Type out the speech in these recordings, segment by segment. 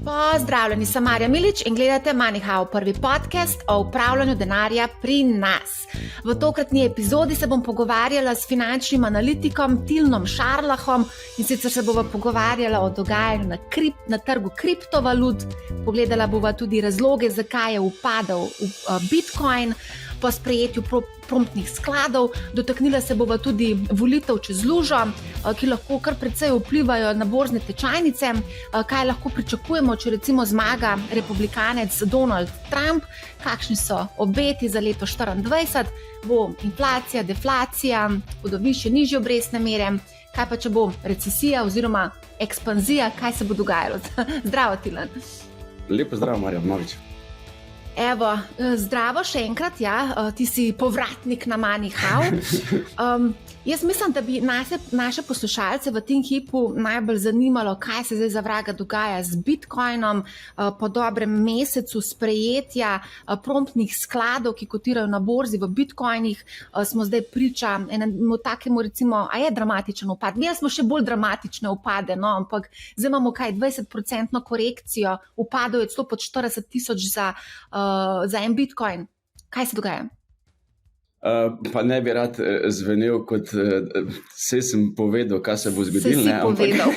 Pozdravljeni, sem Marja Milič in gledate MoneyHow, prvi podcast o upravljanju denarja pri nas. V tokratni epizodi se bom pogovarjala s finančnim analitikom Tilnom Šarlahom in sicer se bova pogovarjala o dogajanju na trgu kriptovalut, pogledala bova tudi razloge, zakaj je upadel Bitcoin po sprejetju promptnih skladov, dotaknila se bova tudi volitev čez lužo, ki lahko kar precej vplivajo na borzne tečajnice, kaj lahko pričakujemo, če recimo zmaga republikanec Donald Trump, kakšni so obeti za leto 2024, bo inflacija, deflacija, bodo višje, nižje obrestne mere, kaj pa če bo recesija oziroma ekspanzija, kaj se bo dogajalo. Zdravo, Tilen. Lepo zdravo, Marja, mnogič. Evo, zdravo še enkrat, ja, ti si povratnik na MoneyHow. Jaz mislim, da bi naše poslušalce v tem hipu najbolj zanimalo, kaj se zdaj za vraga dogaja z Bitcoinom po dobrem mesecu sprejetja promptnih skladov, ki kotirajo na borzi v Bitcoinih. Smo zdaj priča enemu takemu, recimo, a je dramatičen upad. Mi smo še bolj dramatične upade, no, ampak zdaj imamo kaj 20% korekcijo, upadov je celo pod 40,000 za en Bitcoin. Kaj se dogaja? Pa ne bi rad zvenel kot vse sem povedal, kaj se bo zgodilo. Vse si povedal.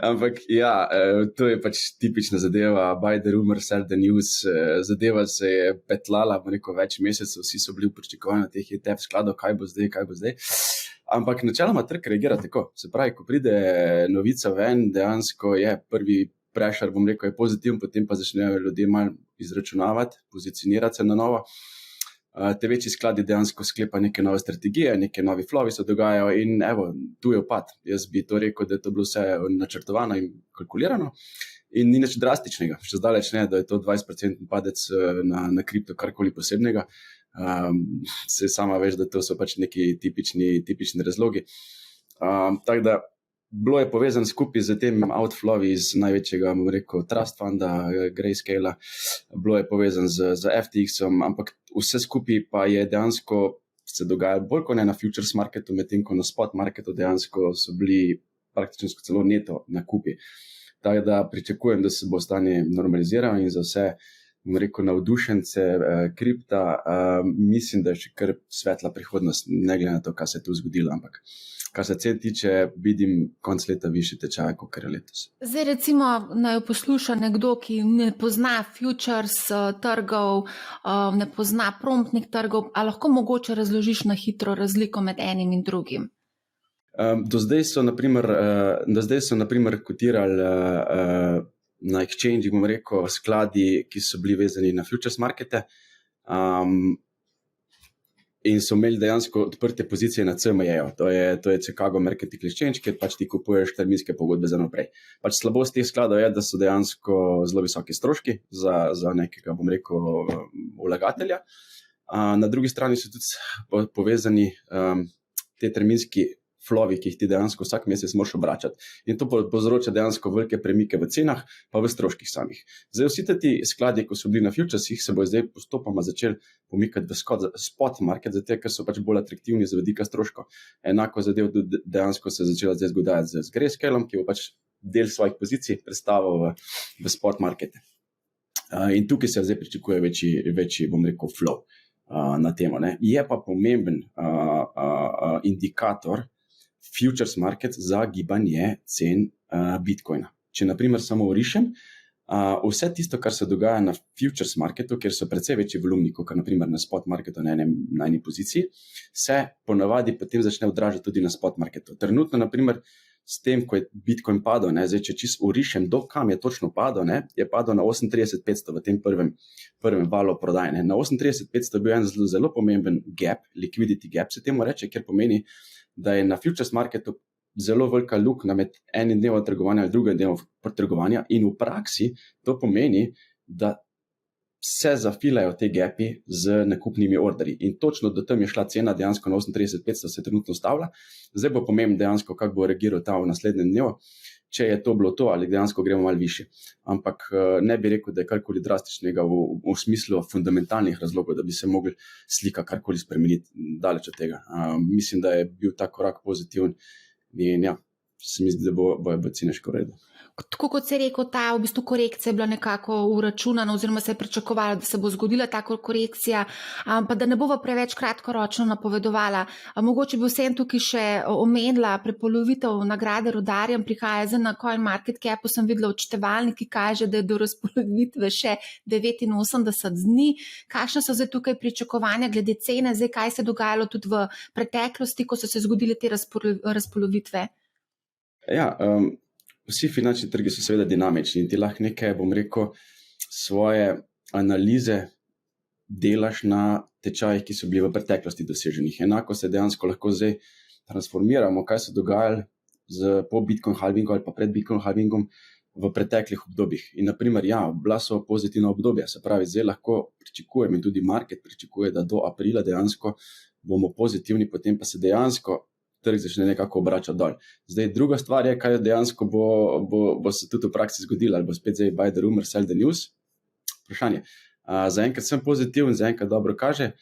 Ampak ja, to je pač tipična zadeva, buy the rumor, sell the news. Zadeva se je petlala več mesecev, vsi so bili v pričakovanju teh ETF skladov, kaj bo zdaj. Ampak načeloma trg reagira tako. Se pravi, ko pride novica ven, dejansko je prvi pressure, bom rekel, je pozitiven, potem pa začnejo ljudje malo izračunavati, pozicionirati se na novo. Te večji skladi dejansko sklepa neke nove strategije, neke novi flowi se dogajajo in evo, tu je upad. Jaz bi to rekel, da je to bilo vse načrtovano in kalkulirano in ni nič drastičnega. Še zdaleč ne, da je to 20% padec na kripto, karkoli posebnega. Se sama veš, da to so pač neki tipični razlogi. Tako da bilo je povezan skupaj z tem outflowi iz največjega, bom rekel, Trust Funda, Grayscale, bilo je povezan z FTX-om, ampak vse skupaj pa je dejansko se dogaja bolj kot ne na futures marketu, medtem ko na spot marketu dejansko so bili praktično celo neto nakupi. Tako da pričakujem, da se bo stanje normaliziralo in za vse, bom rekel, navdušence kripta, mislim, da je še kar svetla prihodnost, ne glede na to, kaj se je tu zgodilo, ampak kar se cen tiče, vidim konc leta višji tečaj, kot je letos. Zdaj recimo naj posluša nekdo, ki ne pozna futures trgov, ne pozna promptnih trgov, a lahko mogoče razložiš na hitro razliko med enim in drugim? Do zdaj so naprimer kotirali na exchange, bom rekel, skladi, ki so bili vezani na futures markete, in so imeli dejansko odprte pozicije na CME-ju. To je Chicago Mercantile Exchange, kjer pač ti kupuješ terminske pogodbe za naprej. Pač slabost teh skladov je, da so dejansko zelo visoki stroški za nekega, bom rekel, vlagatelja. Na drugi strani so tudi povezani te terminski flowi, ki jih ti dejansko vsak mesec moraš obračati. In to povzroča dejansko velike premike v cenah, pa v stroških samih. Zdaj vsi ti skladi, ko so bili na futuresih, se bo zdaj postopoma začeli pomikati v spot market, zato ker so pač bolj atraktivni z vidika stroškov. Enako zadev dejansko se je začela zdaj zgodajati z Grayscaleom, ki bo pač del svojih pozicij predstavil v spot markete. In tukaj se zdaj pričakuje večji, bom rekel, flow na temo. Ne. Je pa pomemben indikator futures market za gibanje cen Bitcoina. Če naprimer samo orišem, vse tisto, kar se dogaja na futures marketu, kjer so precej večji volumni, kot naprimer na spot marketu na eni poziciji, se ponavadi potem začne odražati tudi na spot marketu. Trenutno, naprimer, s tem, ko je Bitcoin padel, zdaj, če čisto orišem, do kam je točno padel, je padel na 38,500 v tem prvem valu prodaje. Na 38,500 je bil en zelo pomemben gap, liquidity gap, se temu reče, ker pomeni, da je na futures marketu zelo velika luknja med enim dnevom trgovanja in drugim dnevom trgovanja in v praksi to pomeni, da se zafilajo te gapi z nakupnimi orderji. In točno do tam je šla cena dejansko na 38,500 se trenutno ustavlja. Zdaj bo pomembno dejansko, kako bo reagiral ta v naslednjem dnevu, če je to bilo to ali dejansko gremo malo više. Ampak ne bi rekel, da je karkoli drastičnega v smislu fundamentalnih razlogov, da bi se mogli slika karkoli spremeniti daleč od tega. Mislim, da je bil ta korak pozitiven in ja, se mi zdi, da bo cene še v redu. Tako kot si rekel, ta v bistvu korekcija je bila nekako uračunana oziroma se je pričakovalo, da se bo zgodila ta korekcija, pa da ne bova preveč kratkoročno napovedovala. Mogoče bi vsem tukaj še omenila prepolovitev nagrade rudarjem, prihaja zdaj na CoinMarketCapu, sem videla odštevalnik, ki kaže, da je do razpolovitve še 89 dni. Kakšne so zdaj tukaj pričakovanja glede cene, zdaj kaj se je dogajalo tudi v preteklosti, ko so se zgodile te razpolovitve? Ja, vsi finančni trgi so seveda dinamični in ti lahko nekaj, bom rekel, svoje analize delaš na tečajih, ki so bili v preteklosti doseženih. Enako se dejansko lahko zdaj transformiramo, kaj se dogajalo po Bitcoin halvingu ali pa pred Bitcoin halvingom v preteklih obdobjih. In naprimer, ja, bila so pozitivna obdobja, se pravi, zdaj lahko pričakujem in tudi market pričakuje, da do aprila dejansko bomo pozitivni, potem pa se dejansko trg začne nekako obračati dol. Zdaj, druga stvar je, kaj dejansko bo se tudi v praksi zgodilo, ali bo spet zdaj buy the rumor, sell the news. Vprašanje. Zaenkrat sem pozitiven, zaenkrat dobro kaže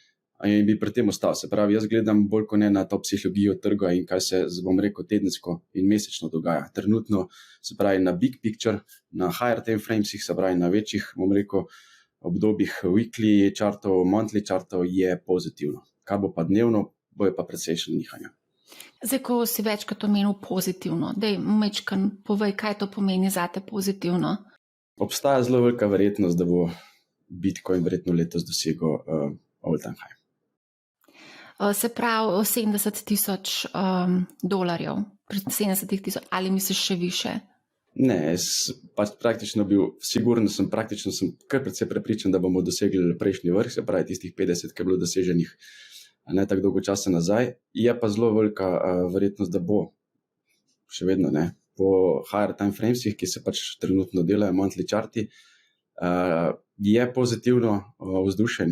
in bi pri tem ostal. Se pravi, jaz gledam bolj kot ne na to psihologijo trga in kaj se, bom rekel, tedensko in mesečno dogaja. Trenutno, se pravi, na big picture, na higher time framesih, se pravi, na večjih, bom rekel, obdobjih weekly chartov, monthly chartov je pozitivno. Kaj bo pa dnevno, bo je pa precejšnje nihanje. Zdaj, ko si večkrat omenil pozitivno, daj mečkan povej, kaj to pomeni zate pozitivno. Obstaja zelo velika verjetnost, da bo Bitcoin verjetno letos dosegel all time high. Se pravi 70,000 dolarjev, pri 70,000, ali misliš še više? Ne, praktično sem kar precej prepričan, da bomo dosegli prejšnji vrh, se pravi tistih 50, ki je bilo doseženih ne tako dolgo časa nazaj, je pa zelo velika verjetnost, da bo še vedno po higher time framesih, ki se pač trenutno delajo, monthly charti, je pozitivno vzdušje,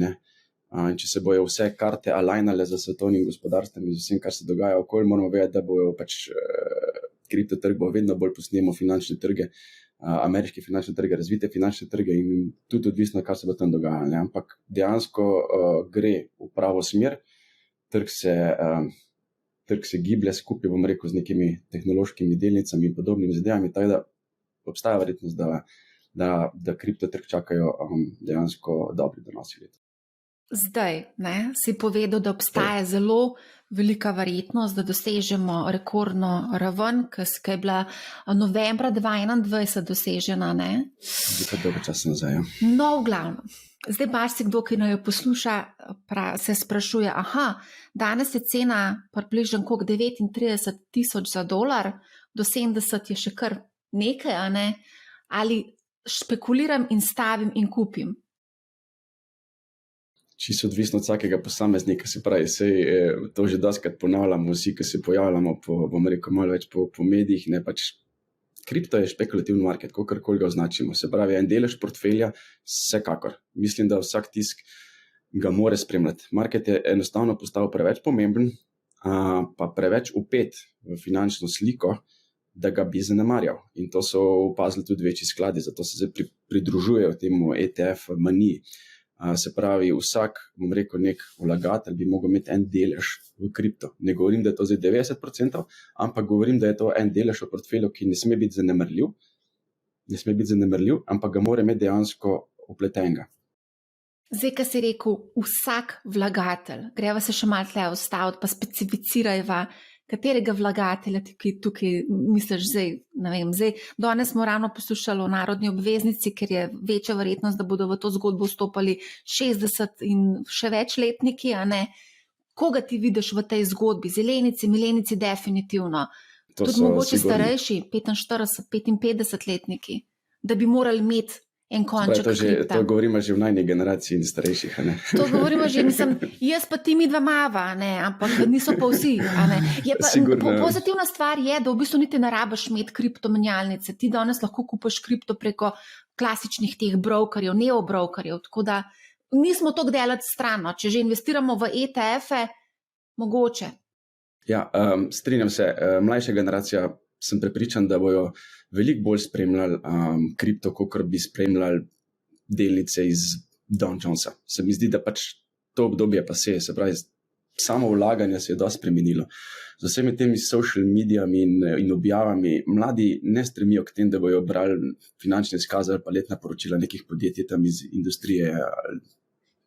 če se bojo vse karte alignale za svetovnim gospodarstvom in z vsem, kar se dogaja okoli, moramo vedeti, da bojo pač kriptotrg bo vedno bolj posnemo finančne trge, ameriške finančne trge, razvite finančne trge in tudi odvisno, kar se bo tam dogajalo. Ampak dejansko gre v pravo smer. Trg se giblje skupaj, bom rekel, z nekimi tehnološkimi delnicami in podobnimi zadevami, tako da obstaja verjetnost, da kriptotrg čakajo dejansko dobri donosi leta. Zdaj, si povedal, da obstaja zelo velika verjetnost, da dosežemo rekordno raven, ki je bila novembra 2021 dosežena. Zdaj dolgo časa nazaj. No, v glavnem. Zdaj marsikdo, ki naj jo posluša, se sprašuje, danes je cena približno 39,000 za dolar, do 70 je še kar nekaj, ali špekuliram in stavim in kupim? Čisto odvisno od vsakega posameznika, se pravi, to že dostikrat ponavljamo, vsi, ki se pojavljamo, bom rekel, malo več po medijih, pač kripto je špekulativni market, kakorkoli ga označimo, se pravi, en delež portfelja, vsekakor. Mislim, da vsak tisk ga more spremljati. Market je enostavno postal preveč pomemben, pa preveč vpet v finančno sliko, da ga bi zanemarjal. In to so opazili tudi večji skladi, zato se zdaj pridružujejo temu ETF maniji. Se pravi, vsak, bom rekel, nek vlagatelj bi mogel imeti en delež v kripto. Ne govorim, da je to zdaj 90%, ampak govorim, da je to en delež v portfelju, ki ne sme biti zanemarljiv, ampak ga mora imeti dejansko vpletenega. Zdaj, kaj si rekel, vsak vlagatelj, greva se še malo tle ustaviti, pa specificirajva, katerega vlagatelja tukaj misliš zdaj, ne vem, danes smo ravno poslušali o narodni obveznici, ker je večja verjetnost, da bodo v to zgodbo vstopali 60 in še več letniki, Koga ti vidiš v tej zgodbi? Zelenici, milenici definitivno. Tudi mogoče starejši, 45, 55 letniki, da bi morali imeti en konček kripta. To govorimo že v najni generaciji in starejših, To govorimo že, jaz pa ti mi dva mava, ampak niso pa vsi, Pozitivna stvar je, da v bistvu niti ne rabiš imeti kriptomenjalnice. Ti danes lahko kupaš kripto preko klasičnih teh brokerjev, neobrokerjev, tako da nismo to delati strano. Če že investiramo v ETF-e, mogoče. Ja, strinjam se, mlajša generacija, sem prepričan, da bojo veliko bolj spremljali kripto, kot bi spremljali delnice iz Dow Jonesa. Se mi zdi, da pač to obdobje pa se pravi, samo vlaganje se je dosti spremenilo. Z vsemi temi social medijami in objavami mladi ne stremijo k tem, da bojo brali finančne izkaze ali pa letna poročila nekih podjetij tam iz industrije,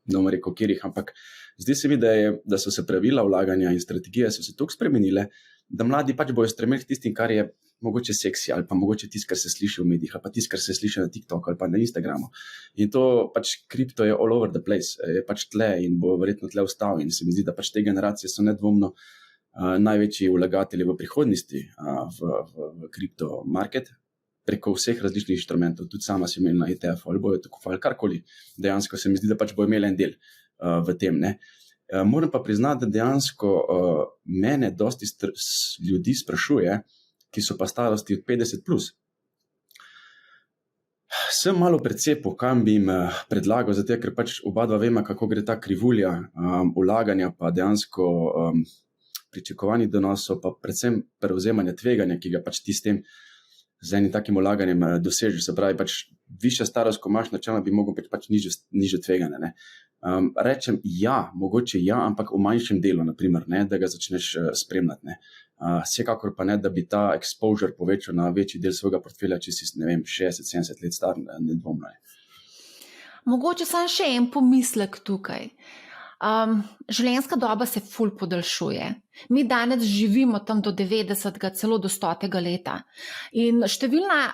ne bom rekel kjerih, ampak zdi se mi, da so se pravila vlaganja in strategije so se toliko spremenile, da mladi pač bojo stremeli k tistim, kar je mogoče seksi ali pa mogoče tisto, kar se sliši v medijih ali pa tisto, kar se sliši na TikToku ali pa na Instagramu. In to pač kripto je all over the place, je pač tle in bo verjetno tle ostal in se mi zdi, da pač te generacije so nedvomno največji vlagatelji v prihodnosti v kripto market preko vseh različnih inštrumentov, tudi sama si imela na ETF ali bojo tako ali karkoli. Dejansko se mi zdi, da pač bo imela en del v tem, ne. Moram pa priznati, da dejansko mene dosti ljudi sprašuje, ki so pa starosti od 50 plus. Sem malo precepil, kam bi jim predlagal, zato ker pač oba dva vema, kako gre ta krivulja vlaganja, pa dejansko pričakovanih donosov, pa predvsem prevzemanja tveganja, ki ga pač ti s tem z enim takim vlaganjem dosežeš. Se pravi, pač višja starost, ko imaš načelno, bi mogel pač nižje tveganje, ne. Rečem ja, mogoče ja, ampak v manjšem delu, naprimer, ne, da ga začneš spremljati, ne. Vsekakor pa ne, da bi ta exposure povečal na večji del svojega portfelja, če si, ne vem, 60-70 let star, nedvomno je. Mogoče samo še en pomislek tukaj. Življenjska doba se ful podaljšuje. Mi danes živimo tam do 90, celo do 100 leta. In številna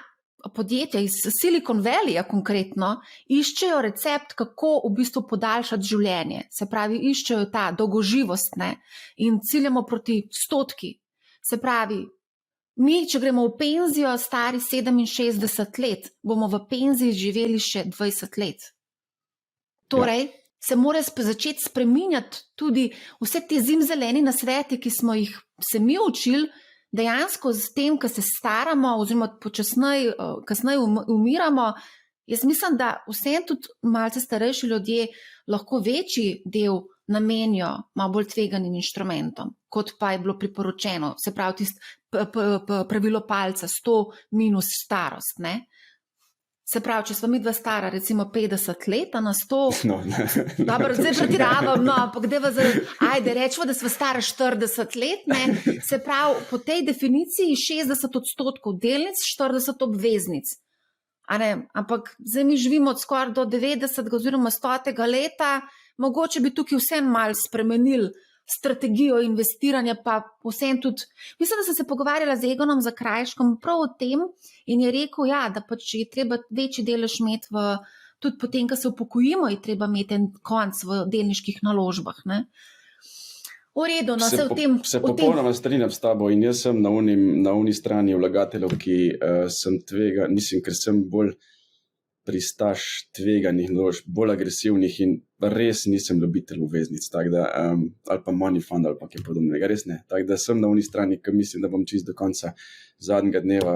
podjetja iz Silicon Valleyja konkretno iščejo recept, kako v bistvu podaljšati življenje. Se pravi, iščejo ta dolgoživost, ne, in ciljamo proti 100. Se pravi, mi, če gremo v penzijo stari 67 let, bomo v penziji živeli še 20 let. Torej, se mora začeti spreminjati tudi vse te zimzeleni nasveti, ki smo jih se mi učili, dejansko s tem, ko se staramo oziroma kasneje umiramo. Jaz mislim, da vsem tudi malce starejši ljudje lahko večji del namenijo malo bolj tveganim inštrumentom, kot pa je bilo priporočeno. Se pravi, tisto pravilo palca, 100 minus starost, ne? Se pravi, če smo mi dva stara, recimo 50 let, na 100, dobro, zdaj pretiravam, no, ampak ajde, rečemo, da smo stara 40 let, ne, se pravi, po tej definiciji 60% delnic, 40 obveznic, a ne, ampak zdaj mi živimo od skoraj do 90 oziroma 100 leta, mogoče bi tukaj vsem malo spremenili strategijo investiranja, pa vsem tudi, mislim, da sem se pogovarjala z Egonom Zakrajškom prav o tem in je rekel, ja, da pač je treba večji delež imeti tudi potem, ko se upokojimo, je treba imeti en konc v delniških naložbah, ne. V redu, no, se popolnoma strinjam s tabo in jaz sem na uni strani vlagateljev, ki sem tvegan, mislim, ker sem bolj pristaš tveganih naložb, bolj agresivnih in res nisem ljubitelj obveznic, tako da, ali pa money fund ali pa kaj podobnega, res ne. Tako da sem na uni strani, ker mislim, da bom čist do konca zadnjega dneva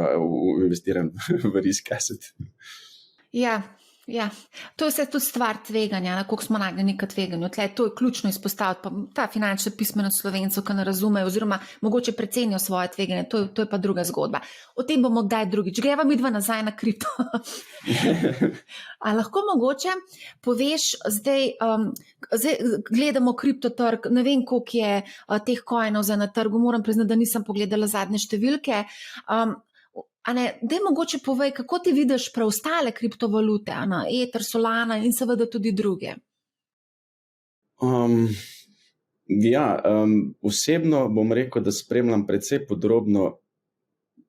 investiran v risk asset. Ja, to je vse tudi stvar tveganja, koliko smo nagnjeni k tveganju. Tle, to je ključno izpostaviti, pa ta finančna pismenost Slovencev, ki ne razumejo oziroma mogoče precenijo svoje tveganje, to je pa druga zgodba. O tem bomo kdaj drugič. Greva midva nazaj na kripto. A lahko mogoče poveš, zdaj gledamo kriptotrg, ne vem, koliko je teh coinov na trgu, moram priznati, da nisem pogledala zadnje številke. Daj mogoče povej, kako ti vidiš preostale kriptovalute, Ether, Solana in seveda tudi druge? Osebno bom rekel, da spremljam precej podrobno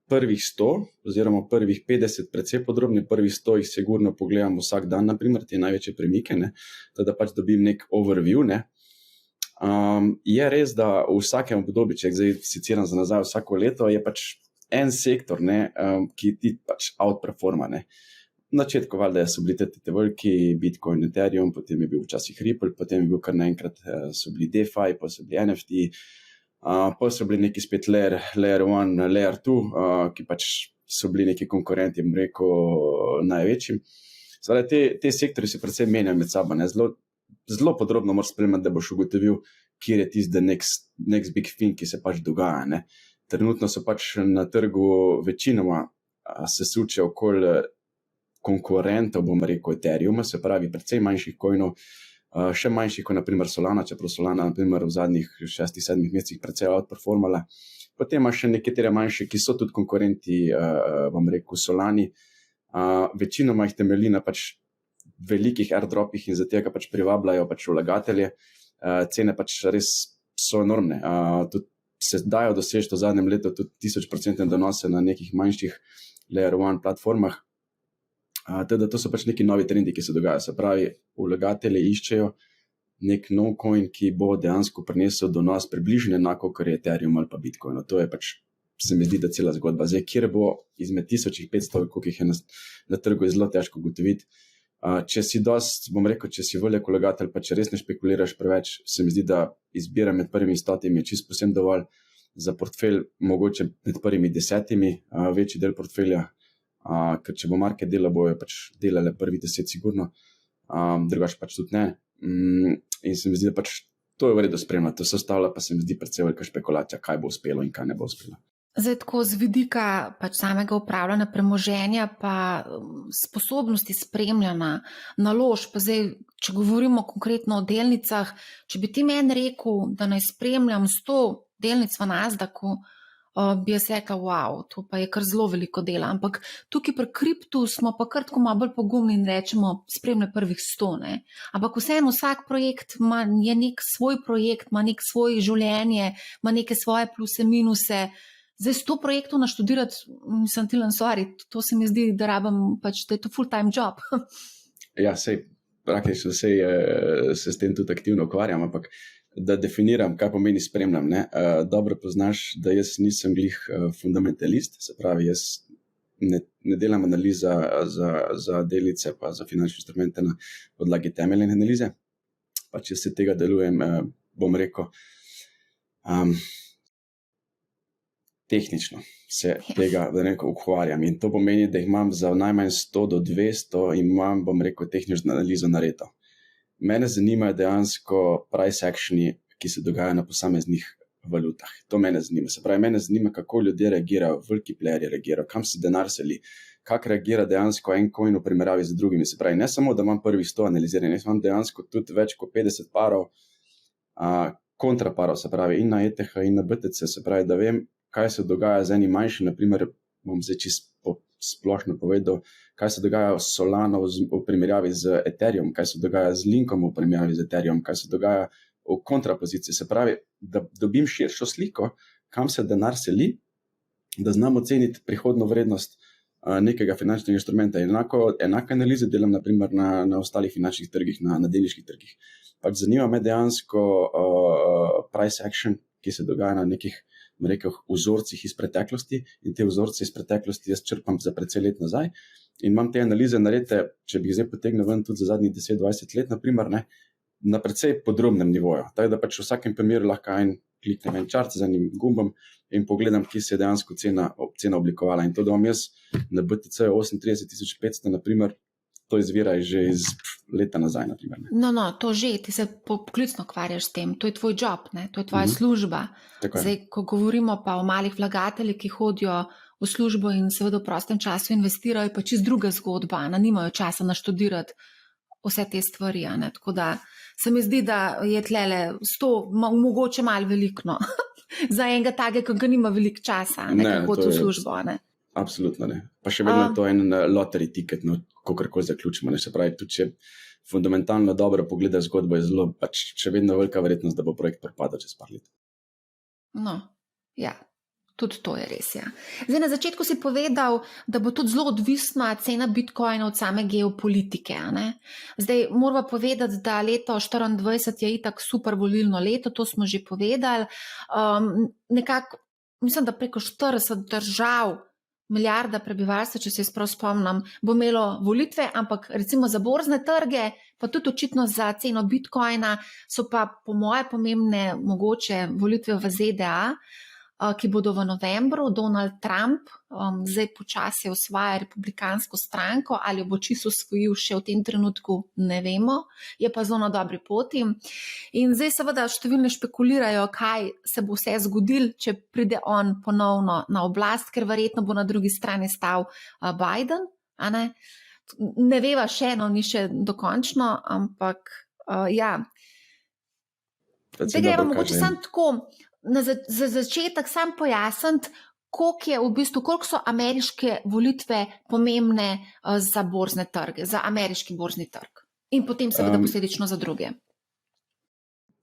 prvih 100 oziroma prvih 50 precej podrobno, prvih 100 jih sigurno pogledam vsak dan, naprimer, te največje premike, ne, da pač dobim nek overview, ne. Je res, da v vsakem obdobju, če zdaj citiram za nazaj vsako leto, je pač en sektor, ne, ki ti pač outperforma, ne. Na začetku valjda so bili te veliki Bitcoin, Ethereum, potem je bil včasih Ripple, potem je bil kar naenkrat so bili DeFi, pa so bili NFT, pa so bili neki spet Layer 1, Layer 2, ki pač so bili neki konkurenti, bom rekel, največjim. Zdaj, te sektori se predvsem menjajo med sabo, ne. Zelo podrobno moraš spremljati, da boš ugotovil, kjer je tisti next big thing, ki se pač dogaja, ne. Trenutno so pač na trgu večinoma se suče okoli konkurentov, bom rekel, Ethereuma, se pravi precej manjših coinov, še manjših kot naprimer Solana, čeprav Solana naprimer v zadnjih 6-7 mesecih precej outperformala. Potem imaš še nekatere manjše, ki so tudi konkurenti, bom rekel, Solani. Večinoma jih temelji na pač velikih airdropih in zato ga pač privabljajo pač vlagatelje. Cene pač res so enormne. Tudi se dajo doseči v zadnjem letu tudi 1000% donose na nekih manjših Layer 1 platformah. Teda to so pač neki novi trendi, ki se dogajajo. Se pravi, vlagatelji iščejo nek nov coin, ki bo dejansko prinesel donos približno enako, kar je Ethereum ali pa Bitcoin. To je pač, se mi zdi, da cela zgodba. Zdaj, kjer bo izmed 1500, koliko jih je na trgu, je zelo težko ugotoviti. Če si če si velik vlagatelj, pa če res ne špekuliraš preveč, se mi zdi, da izbira med prvimi 100 je čisto posebno dovolj za portfelj, mogoče med prvimi 10, večji del portfelja. Ker če bo market delal, bojo pač delale prvi 10 sigurno, drugače pač tudi ne. In se mi zdi, da pač to je v redu spremljati, vse ostalo pa se mi zdi precej velika špekulacija, kaj bo uspelo in kaj ne bo uspelo. Zdaj, tako z vidika pač samega upravljanja premoženja pa sposobnosti spremljanja naložb, pa zdaj, če govorimo konkretno o delnicah, če bi ti meni rekel, da naj spremljam 100 delnic v Nasdaqu, bi jaz rekla, wow, to pa je kar zelo veliko dela, ampak tukaj pri kriptu smo pa kar tako malo bolj pogumni in rečemo, spremljaj prvih 100, ne. Ampak vseeno vsak projekt je nek svoj projekt, ima nek svoje življenje, ima neke svoje pluse, minuse. Zdaj 100 projektov naštudirati, mislim, Tilen, sorry, to se mi zdi, da rabim pač, da je to full time job. Ja, sej, praktično se s tem tudi aktivno ukvarjam, ampak da definiram, kaj pomeni spremljam. Dobro poznaš, da jaz nisem glih fundamentalist, se pravi, jaz ne delam analiza za delnice pa za finančne instrumente na podlagi temeljne analize. Pa če se tega delujem, bom rekel, tehnično se tega ukvarjam. In to pomeni, da imam za najmanj 100 do 200 in imam, bom rekel, tehnično analizo naredo. Mene zanimajo dejansko price actioni, ki se dogajajo na posameznih valutah. To mene zanima. Se pravi, mene zanima, kako ljudje reagirajo, veliki playerji reagirajo, kam se denar seli, kako reagira dejansko en coin v primerjavi z drugimi. Se pravi, ne samo, da imam prvih 100 analiziranih, imam dejansko tudi več kot 50 parov, kontraparov, se pravi, in na ETH in na BTC, se pravi, da vem, kaj se dogaja z enim manjšim, naprimer, bom zdaj čisto splošno povedal, kaj se dogaja s Solano v primerjavi z Ethereum, kaj se dogaja z Linkom v primerjavi z Ethereum, kaj se dogaja v kontrapoziciji. Se pravi, da dobim širšo sliko, kam se denar seli, da znam oceniti prihodno vrednost nekega finančnega instrumenta. Enake analize delam naprimer na ostalih finančnih trgih, na delniških trgih. Pač zanima me dejansko price action, ki se dogaja na nekih vzorcih iz preteklosti, in te vzorce iz preteklosti jaz črpam za precej let nazaj in imam te analize narejene, če bi jih zdaj potegnil ven tudi za zadnjih 10-20 let, naprimer, na precej podrobnem nivoju. Tako da pač v vsakem primeru lahko kliknem en chart z enim gumbom in pogledam, kje se je dejansko cena oblikovala. In to, da imam jaz na BTC 38.500, naprimer, to izvira že iz leta nazaj, naprimer. No, to že, ti se poklicno ukvarjaš s tem, to je tvoj job, ne? To je tvoja služba. Zdaj, ko govorimo pa o malih vlagateljih, ki hodijo v službo in seveda v prostem času investirajo, pa čist druga zgodba, nimajo časa naštudirati vse te stvari, ne? Tako da se mi zdi, da je tlele 100 mogoče malo veliko, za enega takega, ki nima veliko časa, ki hodi v službo, ne? Absolutno ne. Pa še vedno to en lottery ticket, kakorkoli zaključimo. Se pravi, tudi če fundamentalno dobro pogledaš zgodbo, je zelo, pač še vedno velika verjetnost, da bo projekt propadal čez par let. No, ja, tudi to je res, ja. Zdaj, na začetku si povedal, da bo tudi zelo odvisna cena Bitcoina od same geopolitike, ne? Zdaj, moramo povedati, da leto 2024 je itak super volilno leto, to smo že povedali. Nekako, mislim, da preko 40 držav, milijarda prebivalstva, če se jaz prav spomnim, bo imelo volitve, ampak recimo za borzne trge, pa tudi očitno za ceno Bitcoina, so pa po moje pomembne mogoče volitve v ZDA, ki bodo v novembru. Donald Trump zdaj počasi osvaja republikansko stranko, ali jo bo čisto osvojil še v tem trenutku, ne vemo, je pa zelo na dobri poti. In zdaj seveda številni špekulirajo, kaj se bo vse zgodilo, če pride on ponovno na oblast, ker verjetno bo na drugi strani stal Biden, a ne? Ne veva še, ni še dokončno, ampak Ja. Da gremo mogoče samo tako, za začetek sam pojasniti, koliko so ameriške volitve pomembne za borzne trge, za ameriški borzni trg in potem seveda posledično za druge.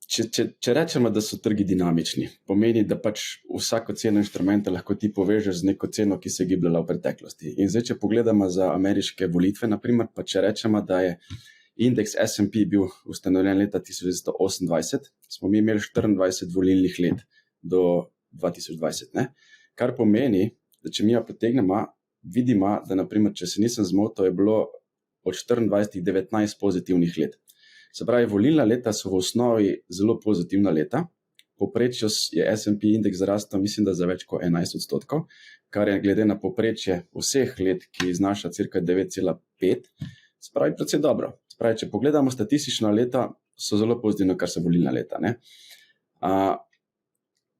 Če rečemo, da so trgi dinamični, pomeni, da pač vsako ceno inštrumenta lahko ti povežeš z neko ceno, ki se je gibljala v preteklosti. In zdaj, če pogledamo za ameriške volitve, naprimer, pa če rečemo, da je indeks S&P bil ustanovljen leta 1928, smo mi imeli 24 volilnih let do 2020, ne? Kar pomeni, da če mi jo potegnemo, vidimo, da naprimer, če se nisem zmotil, je bilo od 24 19 pozitivnih let. Se pravi, volilna leta so v osnovi zelo pozitivna leta. Poprečju je S&P indeks zarastel, mislim, da za več kot 11%, kar je glede na poprečje vseh let, ki znaša cirka 9,5, se pravi, predvsej dobro. Se pravi, če pogledamo statistična leta, so zelo pozitivna, kar se volilna leta, ne?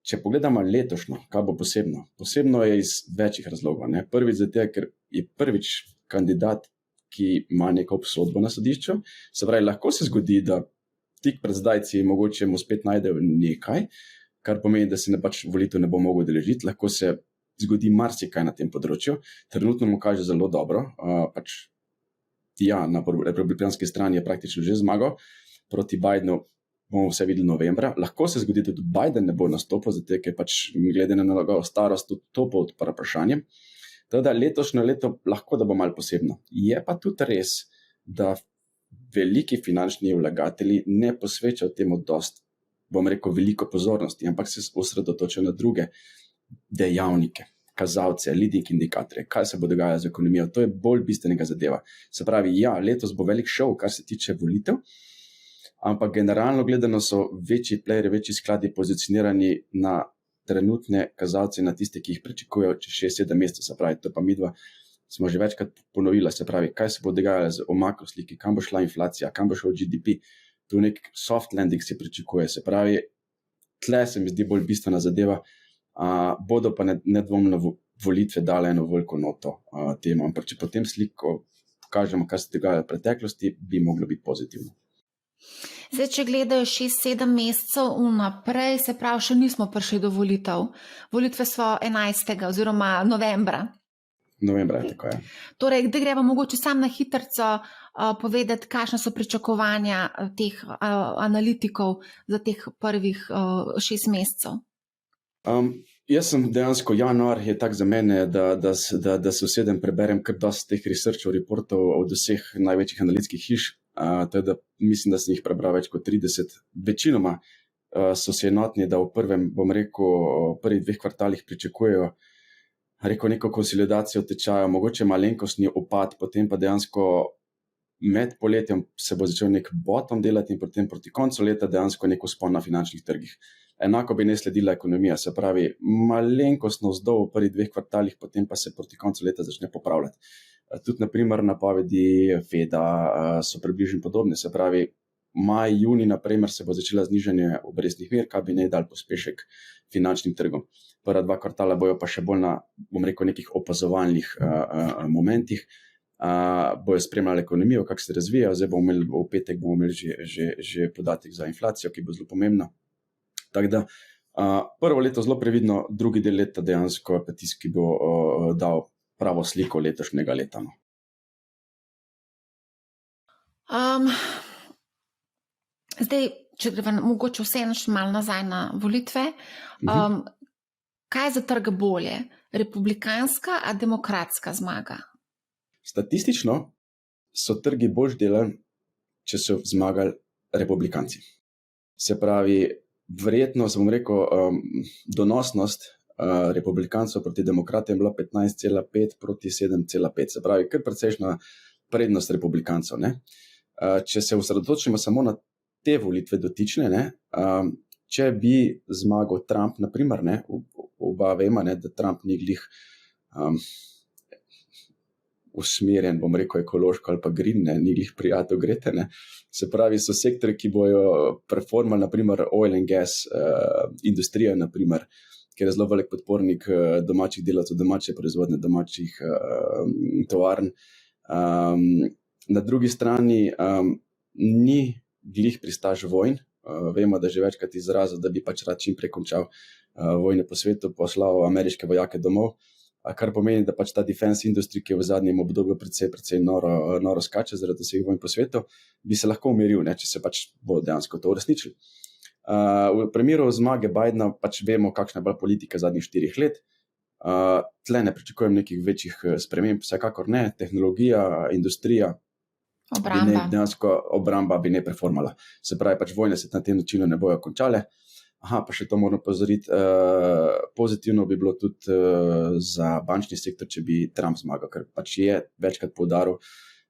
Če pogledamo letošnjo, kaj bo posebno? Posebno je iz večjih razlogov, ne? Prvič zato, ker je prvič kandidat, ki ima neko obsodbo na sodišču. Se pravi, lahko se zgodi, da tik pred zdajci mogoče mu spet najdejo nekaj, kar pomeni, da se volitev ne bo mogel udeležiti. Lahko se zgodi marsikaj na tem področju. Trenutno mu kaže zelo dobro. Na republikanski strani je praktično že zmagal. Proti Bidenu bomo vse videli novembra. Lahko se zgodi, da tudi Biden ne bo nastopil, zato ker glede na njegovo starost tudi to bo odprto vprašanje. Teda letošnje leto lahko, da bo malo posebno. Je pa tudi res, da veliki finančni vlagatelji ne posvečajo temu dosti, bom rekel, veliko pozornosti, ampak se osredotočajo na druge dejavnike, kazalce, leading indikatorje, kaj se bo dogajalo z ekonomijo. To je bolj bistvenega zadeva. Se pravi, ja, letos bo velik šov, kar se tiče volitev, ampak generalno gledano so večji playeri, večji skladi pozicionirani na trenutne kazalce, na tiste, ki jih pričakujejo čez 6-7 mesecev. Se pravi, to pa midva smo že večkrat ponovila, se pravi, kaj se bo dogajalo z makrosliki, kam bo šla inflacija, kam bo šel GDP, tu nek soft landing se pričakuje, se pravi, tle se mi zdi bolj bistvena zadeva, bodo pa nedvomno volitve dale eno veliko noto temu, ampak če potem sliko pokažemo, kaj se dogaja v preteklosti, bi moglo biti pozitivno. Zdaj, če gledajo 6-7 mesecev vnaprej, se pravi, še nismo prišli do volitev. Volitve so 11. oziroma novembra. Novembra je tako, ja. Torej, da gremo mogoče sam na hitrco povedati, kakšne so pričakovanja teh analitikov za teh prvih 6 mesecev. Jaz sem dejansko, januar je tak za mene, da se usedem, preberem kar dosti teh research reportov od vseh največjih analitskih hiš. Teda mislim, da sem jih prebral več kot 30. Večinoma so se enotni, da v prvih 2 kvartalih pričakujejo neko konsolidacijo tečaja, mogoče malenkostni upad, potem pa dejansko med poletjem se bo začel nek bottom delati in potem proti koncu leta dejansko nek vzpon na finančnih trgih. Enako bi ne sledila ekonomija, se pravi, malenkostno vzdolj v prvih 2 kvartalih, potem pa se proti koncu leta začne popravljati. Tudi, naprimer, napovedi Feda so približno podobne, se pravi, maj, juni, naprimer, se bo začela znižanje obrestnih mer, kaj bi ne dal pospešek finančnim trgom. Prva 2 kvartala bojo pa še bolj na, bom rekel, nekih opazovalnih momentih, bojo spremljali ekonomijo, kako se razvija. Zdaj bomo imeli, v petek bomo imeli že podatek za inflacijo, ki bo zelo pomembna. Tako da, prvo leto zelo previdno, drugi del leta dejansko pa tisti, ki bo dal pravo sliko letošnjega leta. Zdaj, če greva mogoče vseeno še malo nazaj na volitve, kaj je za trg bolje? Republikanska a demokratska zmaga? Statistično so trgi bolj delali, če so zmagali republikanci. Se pravi, verjetno, bom rekel, donosnost republikancev proti demokratom je bila 15,5 proti 7,5. Se pravi, kar precejšnja prednost republikancev, ne? Če se osredotočimo samo na te volitve dotične, ne? Če bi zmagal Trump, naprimer, ne? Oba vema, ne, da Trump ni glih usmerjen, bom rekel, ekološko ali pa green, ne? Ni glih prijatelj Grete, ne? Se pravi, so sektori, ki bojo performali, naprimer oil and gas, industrija, naprimer, ker je zelo velik podpornik domačih delavcev, domače proizvodne, domačih tovarn. Na drugi strani ni glih pristaš vojn. Vemo, da je že večkrat izrazil, da bi pač rad čim prej končal vojne po svetu, poslal ameriške vojake domov, kar pomeni, da pač ta defense industry, ki je v zadnjem obdobju precej noro skače zaradi vseh vojn po svetu, bi se lahko umiril, ne, če se pač bo dejansko to uresničilo. V primeru zmage Bidena pač vemo, kakšna je bila politika zadnjih 4 let. Tle ne pričakujem nekih večjih sprememb, vsekakor ne, tehnologija, industrija, obramba bi ne performala. Se pravi, pač vojne se na tem načinu ne bojo končale. Pa še to moram pozoriti, pozitivno bi bilo tudi za bančni sektor, če bi Trump zmagal, ker pač je večkrat poudaril,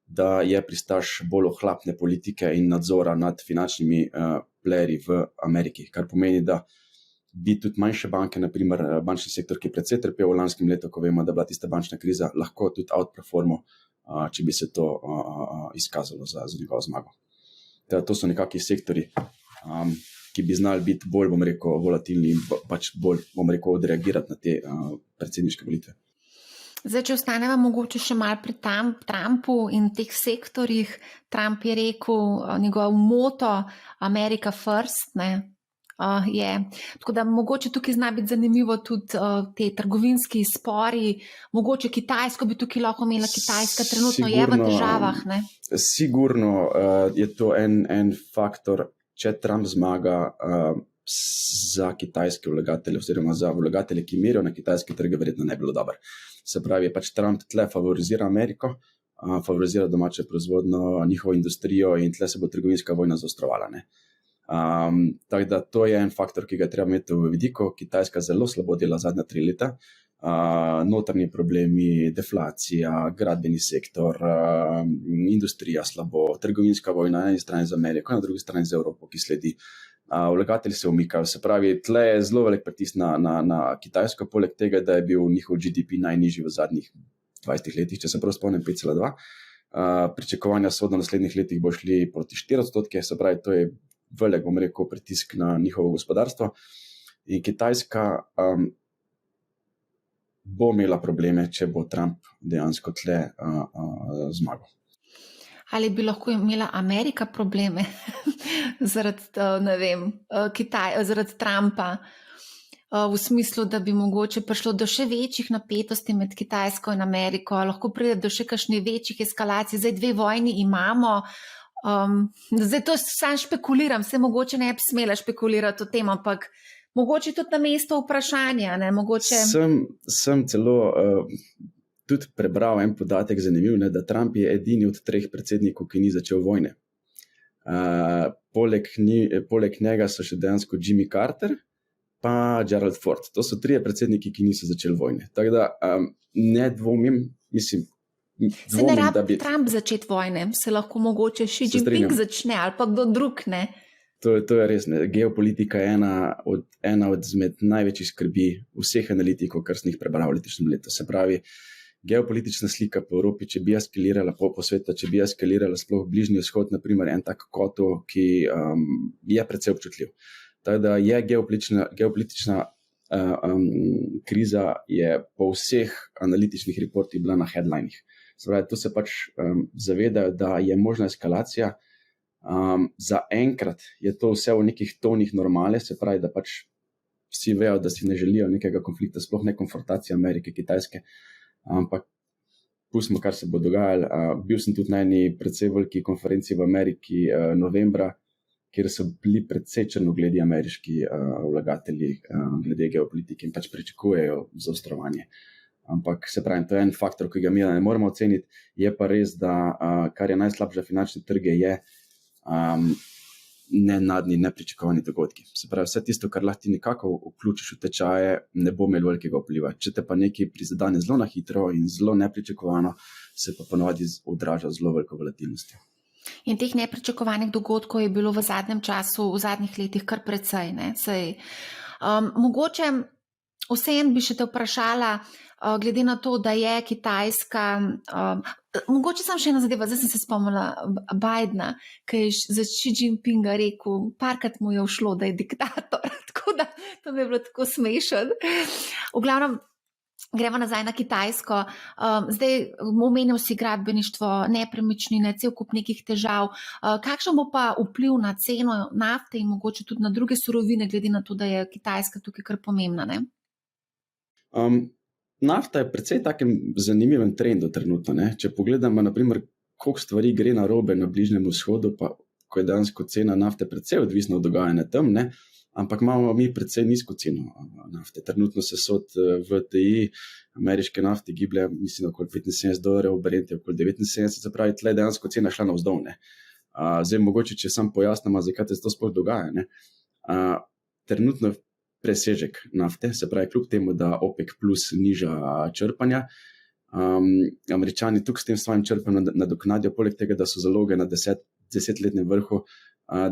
da je pristaš bolj ohlapne politike in nadzora nad finančnimi playerji v Ameriki, kar pomeni, da bi tudi manjše banke, naprimer bančni sektor, ki je precej trpel v lanskem letu, ko vemo, da je bila tista bančna kriza, lahko tudi outperformal, če bi se to izkazalo za njegovo zmago. To so nekakšni sektori, ki bi znali biti bolj, volatilni in pač bolj, odreagirati na te predsedniške volitve. Zdaj, če ostaneva mogoče še malo pri Trumpu in teh sektorjih, Trump je rekel njegov moto America First, ne, je. Tako da mogoče tukaj zna biti zanimivo tudi te trgovinski spori, mogoče Kitajsko bi tukaj lahko imela Kitajska, trenutno je v težavah. Ne? Sigurno je to en faktor, če Trump zmaga za kitajske vlagatelje oziroma za vlagatelje, ki merijo na kitajske trge, verjetno ne bi bilo dobro. Se pravi, pač Trump tle favorizira Ameriko, favorizira domačo proizvodno, njihovo industrijo in tle se bo trgovinska vojna zaostrovala. Tako da to je en faktor, ki ga treba imeti v vidiku. Kitajska zelo slabo dela zadnja 3 leta. Notrni problemi, deflacija, gradbeni sektor, industrija slabo, trgovinska vojna na eni strani z Ameriko, na drugi strani z Evropo, ki sledi. Vlagatelji se umikajo, se pravi, tle je zelo velik pritisk na Kitajsko, poleg tega, da je bil njihov GDP najnižji v zadnjih 20 letih, če se prav spomnim 5,2. Pričakovanja so, da v naslednjih letih bo šli proti 4%, se pravi, to je velik, pritisk na njihovo gospodarstvo. In Kitajska bo imela probleme, če bo Trump dejansko tle zmagal. Ali bi lahko imela Amerika probleme zaradi Trumpa, v smislu, da bi mogoče prišlo do še večjih napetosti med Kitajsko in Ameriko, lahko pride do še kakšnih večjih eskalacij. Zdaj 2 vojni imamo, zdaj to sam špekuliram, se mogoče ne bi smela špekulirati o tem, ampak mogoče tudi na mesto vprašanja. Ne? Mogoče... Sem celo tudi prebral en podatek zanimiv, ne, da Trump je edini od 3 predsednikov, ki ni začel vojne. Poleg njega so še dejansko Jimmy Carter pa Gerald Ford. To so 3 predsedniki, ki niso začeli vojne. Tako da ne dvomim, se ne rabi Trump začeti vojne, se lahko mogoče Xi Jinping začne ali pa kdo drug, ne? To je res. Ne. Geopolitika je ena od največjih skrbi vseh analitikov, kar sem jih prebral v letošnjem letu. Se pravi, geopolitična slika po Evropi, če bi eskalirala po svetu, če bi eskalirala sploh Bližnji vzhod, naprimer en tak Koto, ki je precej občutljiv. Tako da je geopolitična kriza je po vseh analitičnih reportih bila na headlinih. Se pravi, to se pač zavedajo, da je možna eskalacija. Za enkrat je to vse v nekih tonih normale, se pravi, da pač vsi vejo, da si ne želijo nekega konflikta, sploh ne konfrontacije Amerike, Kitajske, ampak pustimo, kar se bo dogajalo. Bil sem tudi na eni precej veliki konferenci v Ameriki novembra, kjer so bili precej črnogledi ameriški vlagatelji glede geopolitike in pač pričakujejo zaostrovanje. Ampak se pravi, to je en faktor, ki ga mi ne moremo oceniti. Je pa res, da kar je najslabše za finančne trge, je nenadni, nepričakovani dogodki. Se pravi, vse tisto, kar lahko ti nekako vključiš v tečaje, ne bo imelo velikega vpliva. Če te pa nekaj prizadene zelo na hitro in zelo nepričakovano, se pa ponovadi odraža zelo veliko volatilnosti. In teh nepričakovanih dogodkov je bilo v zadnjem času, v zadnjih letih kar precej. Mogoče vseeno bi še te vprašala, glede na to, da je Kitajska, mogoče sem še ena zadeva, zdaj sem se spomnila Bidena, ki je za Xi Jinpinga rekel, parkrat mu je ušlo, da je diktator, tako da to mi je bilo tako smešen. V glavnem, Gremo nazaj na Kitajsko. Zdaj omenil si gradbeništvo, nepremičnine, cel kup nekih težav. Kakšen bo pa vpliv na ceno nafte in mogoče tudi na druge surovine, glede na to, da je Kitajska tukaj kar pomembna, ne? Nafta je precej takem zanimivem trendu trenutno, ne. Če pogledamo, na primer, koliko stvari gre narobe na Bližnjem vzhodu, pa ko je dejansko cena nafte precej odvisna od dogajanja tam, ne, ampak imamo mi precej nizko ceno nafte. Trenutno se VTI ameriške nafte giblje, mislim, okoli $75, Brent je okoli 79, se pravi, tle dejansko cena šla navzdol, ne. Zdaj mogoče, če sam pojasnimo, zakaj se to sploh dogaja, ne. Trenutno presežek nafte, se pravi, kljub temu, da OPEC plus niža črpanja, Američani tukaj s tem svojim črpanjem nadoknadijo, poleg tega, da so zaloge na desetletnem vrhu,